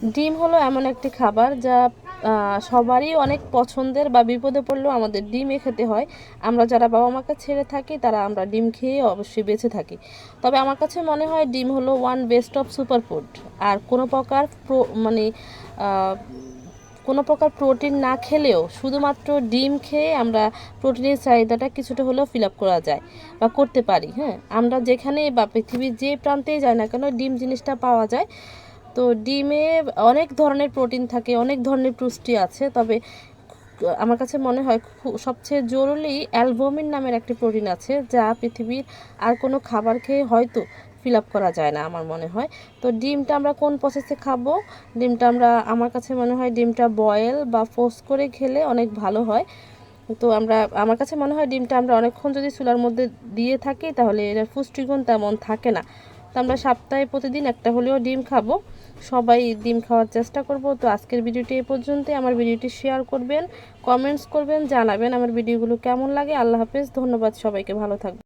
ডিম হলো এমন একটি খাবার যা সবারই অনেক পছন্দের, বা বিপদে পড়লেও আমাদের ডিমই খেতে হয়। আমরা যারা বাবা মাকে ছেড়ে থাকি তারা আমরা ডিম খেয়ে অবশ্যই বেঁচে থাকি। তবে আমার কাছে মনে হয় ডিম হলো one best of super food. আর কোনো প্রকার মানে আহ, কোনো প্রকার প্রোটিন না খেলেও শুধুমাত্র ডিম খেয়ে আমরা প্রোটিনের চাহিদাটা কিছুটা হলেও ফিল আপ করা যায় বা করতে পারি। হ্যাঁ, আমরা যেখানে বা পৃথিবীর যে প্রান্তেই যাই না কেন, ডিম জিনিসটা পাওয়া যায়। তো ডিমে অনেক ধরনের প্রোটিন থাকে, অনেক ধরনের পুষ্টি আছে। তবে আমার কাছে মনে হয় সবচেয়ে জরুরি অ্যালবুমিন নামের একটি প্রোটিন আছে, যা পৃথিবীর আর কোনো খাবার খেয়ে হয়তো ফিল আপ করা যায় না আমার মনে হয়। তো ডিমটা আমরা কোন প্রসেসে খাবো? ডিমটা আমার কাছে মনে হয় ডিমটা বয়েল বা পোস্ট করে খেলে অনেক ভালো হয়। তো আমার কাছে মনে হয় ডিমটা আমরা অনেকক্ষণ যদি চুলার মধ্যে দিয়ে থাকি তাহলে এটার পুষ্টিগুণ তেমন থাকে না। তো আমরা সপ্তাহে প্রতিদিন একটা হলেও ডিম খাবো, সবাই ডিম খাওয়ার চেষ্টা করব। তো আজকের ভিডিওটি এ পর্যন্তই। আমার ভিডিওটি শেয়ার করবেন, কমেন্টস করবেন, জানাবেন আমার ভিডিওগুলো কেমন লাগে। আল্লাহ হাফেজ, ধন্যবাদ সবাইকে, ভালো থাকবেন।